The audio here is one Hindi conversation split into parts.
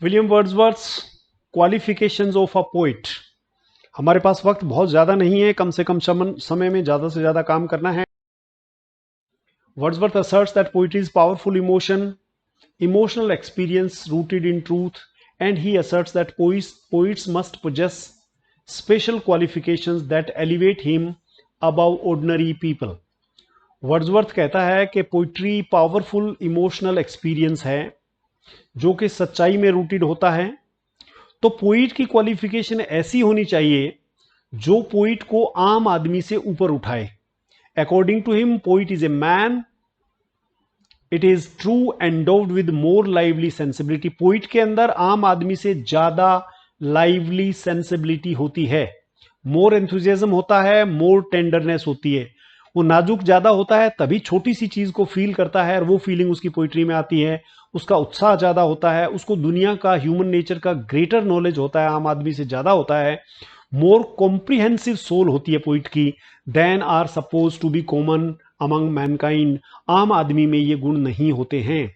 William Wordsworth qualifications of a poet. हमारे पास वक्त बहुत ज़्यादा नहीं है, कम से कम समय में ज़्यादा से ज़्यादा काम करना है। Wordsworth asserts that poetry is powerful emotional experience rooted in truth, and he asserts that poets must possess special qualifications that elevate him above ordinary people. Wordsworth कहता है कि पोइट्री पावरफुल इमोशनल एक्सपीरियंस है जो कि सच्चाई में रूटेड होता है। तो पोइट की क्वालिफिकेशन ऐसी होनी चाहिए जो पोइट को आम आदमी से ऊपर उठाए। According to him poet is a man it is true endowed with more lively sensibility. Poet के अंदर आम आदमी से ज्यादा लाइवली सेंसिबिलिटी होती है, मोर एंथुजियाज्म होता है, मोर टेंडरनेस होती है। वो नाजुक ज्यादा होता है तभी छोटी सी चीज को फील करता है और वो फीलिंग उसकी पोइट्री में आती है। उसका उत्साह ज्यादा होता है, उसको दुनिया का ह्यूमन नेचर का ग्रेटर नॉलेज होता है, आम आदमी से ज्यादा होता है। मोर कॉम्प्रिहेंसिव सोल होती है पोइट की then are suppose to be common among mankind. आम आदमी में ये गुण नहीं होते हैं।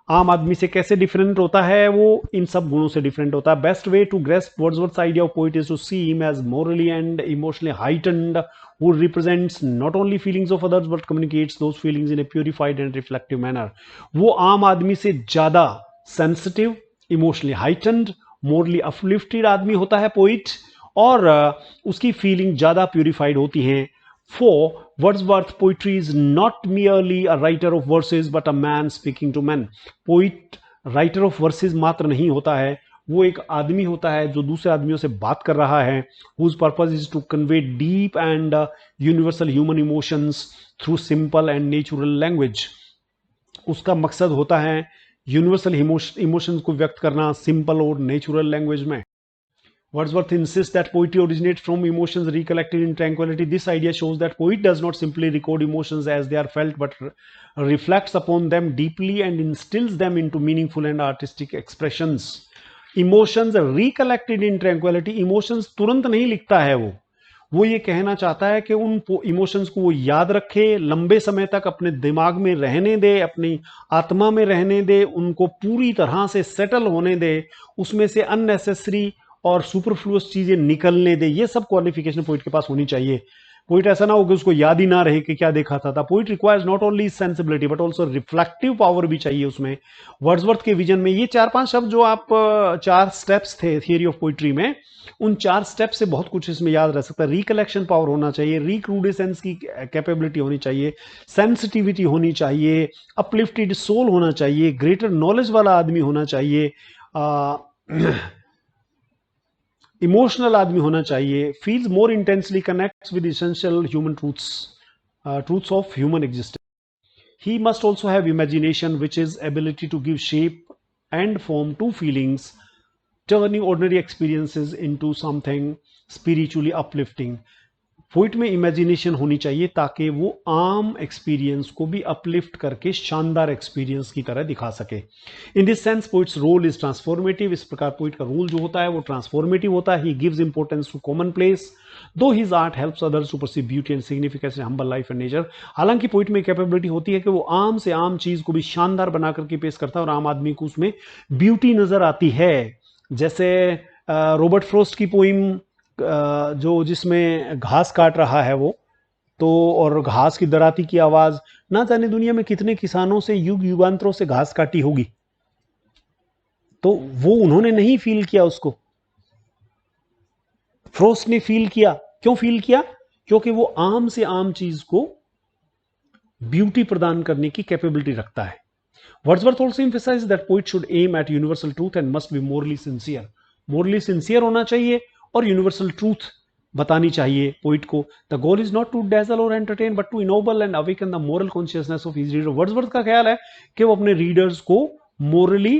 आम आदमी से कैसे डिफरेंट होता है? वो इन सब गुणों से डिफरेंट होता है। Best way to grasp Wordsworth's idea of poet is to see him as morally and emotionally heightened who represents not only feelings of others but communicates those feelings in a purified and reflective manner। वो आम आदमी से ज्यादा sensitive, emotionally heightened, morally uplifted आदमी होता है पोइट, और उसकी फीलिंग ज्यादा प्यूरिफाइड होती हैं। For Wordsworth, poetry is not merely a writer of verses but a man speaking to men। Poet writer of versus मात्र नहीं होता है, वो एक आदमी होता है जो दूसरे आदमियों से बात कर रहा है। whose purpose is to convey deep and universal human emotions through simple and natural language। उसका मकसद होता है यूनिवर्सल इमोशंस को व्यक्त करना सिंपल और नेचुरल लैंग्वेज में। Wordsworth insists that poetry originates from emotions recollected in tranquility। This idea shows that poet does not simply record emotions as they are felt, but reflects upon them deeply and instills them into meaningful and artistic expressions। Emotions recollected in tranquility, emotions तुरंत नहीं लिखता है वो ये कहना चाहता है कि उन इमोशंस को वो याद रखे, लंबे समय तक अपने दिमाग में रहने दे, अपनी आत्मा में रहने दे, उनको पूरी तरह से सेटल होने दे, उसमें से अननेसेसरी और सुपरफ्लुअस चीजें निकलने दे। ये सब क्वालिफिकेशन पोइट के पास होनी चाहिए। पोइट ऐसा ना हो कि उसको याद ही ना रहे कि क्या देखा था। Poet requires not only sensibility but also reflective power भी चाहिए उसमें। वर्ड्सवर्थ के विजन में ये 4-5 शब्द जो आप 4 स्टेप्स थे थियरी ऑफ पोइट्री में, उन 4 स्टेप से बहुत कुछ इसमें याद रह सकता है। रिकलेक्शन पावर होना चाहिए, रिक्रूडेसेंस की कैपेबिलिटी होनी चाहिए, सेंसिटिविटी होनी चाहिए, अपलिफ्टेड सोल होना चाहिए, ग्रेटर नॉलेज वाला आदमी होना चाहिए, इमोशनल आदमी होना चाहिए, feels more intensely connects with essential human truths of human existence. He must also have imagination which is ability to give shape and form to feelings, turning ordinary experiences into something spiritually uplifting। Poet में इमेजिनेशन होनी चाहिए ताकि वो आम एक्सपीरियंस को भी अपलिफ्ट करके शानदार एक्सपीरियंस की तरह दिखा सके। In this sense poet's role is transformative. इस प्रकार पोइट का रोल जो होता है वो ट्रांसफॉर्मेटिव होता है। He gives importance to common place though his art helps others to perceive beauty and significance in humble life and nature. हालांकि पोइट में कैपेबिलिटी होती है कि वो आम से आम चीज को भी शानदार बना करके पेश करता है और आम आदमी को उसमें ब्यूटी नजर आती है। जैसे रॉबर्ट फ्रॉस्ट की पोइम जो जिसमें घास काट रहा है वो तो, और घास की दराती की आवाज, ना जाने दुनिया में कितने किसानों से युग युगांतरों से घास काटी होगी, तो वो उन्होंने नहीं फील किया उसको, फ्रोस्ट ने फील किया। क्यों फील किया? क्योंकि वो आम से आम चीज को ब्यूटी प्रदान करने की कैपेबिलिटी रखता है। Wordsworth also emphasizes that poets should aim at universal truth and must be morally sincere। morally sincere होना चाहिए और universal truth बतानी चाहिए पोइट को। The goal is not to dazzle or entertain but to ennoble and awaken the moral consciousness of his reader। Wordsworth का ख्याल है कि वो अपने रीडर्स को morally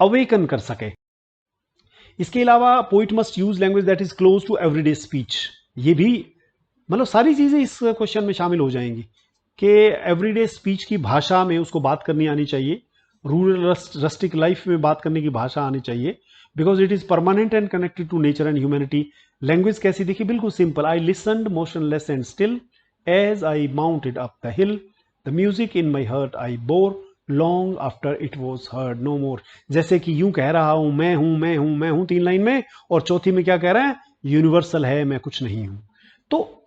awaken कर सके। इसके अलावा poet must use language that is close to everyday speech. ये भी मतलब सारी चीजें इस क्वेश्चन में शामिल हो जाएंगी कि एवरीडे स्पीच की भाषा में उसको बात करनी आनी चाहिए, रूरल रस्टिक लाइफ में बात करने की भाषा आनी चाहिए, because it is permanent and connected to nature and humanity. Language कैसी देखिए? बिल्कुल simple. I listened motionless and still as I mounted up the hill, the music in my heart I bore long after it was heard no more. जैसे कि यूं कह रहा हूं, मैं हूं मैं हूं मैं हूं 3 लाइन में, और चौथी में क्या कह रहा है, यूनिवर्सल है, मैं कुछ नहीं हूं। तो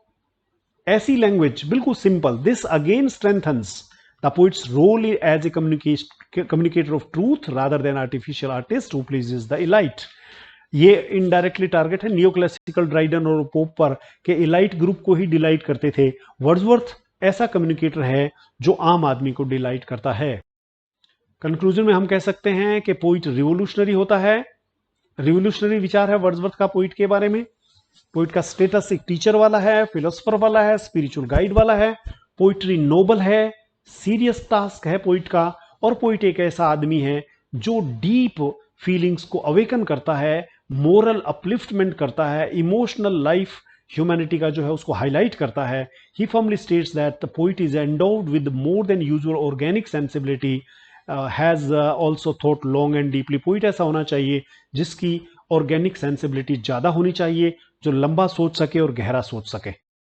ऐसी लैंग्वेज बिल्कुल simple, this again strengthens the poet's role as a communicator of truth rather than artificial artist who pleases the elite. ये इनडायरेक्टली टारगेट है नियो क्लासिकल ड्राइडन और पोप पर, के इलाइट ग्रुप को ही डिलाइट करते थे। वर्ड्सवर्थ ऐसा कम्युनिकेटर है जो आम आदमी को डिलाइट करता है। कंक्लूजन में हम कह सकते हैं कि पोइट रिवोल्यूशनरी होता है। रिवोल्यूशनरी विचार है वर्ड्सवर्थ का पोइट के बारे में। पोइट का स्टेटस एक टीचर वाला है, फिलोसफर वाला है, स्पिरिचुअल गाइड वाला है। पोइट्री नोबल है, सीरियस टास्क है पोइट का। और पोइट एक ऐसा आदमी है जो डीप फीलिंग्स को अवेकन करता है, मोरल अपलिफ्टमेंट करता है, इमोशनल लाइफ ह्यूमैनिटी का जो है उसको हाईलाइट करता है। He firmly states that the poet is endowed with more than usual organic sensibility, has also thought long and deeply. Poet ऐसा होना चाहिए जिसकी ऑर्गेनिक सेंसिबिलिटी ज्यादा होनी चाहिए, जो लंबा सोच सके और गहरा सोच सके।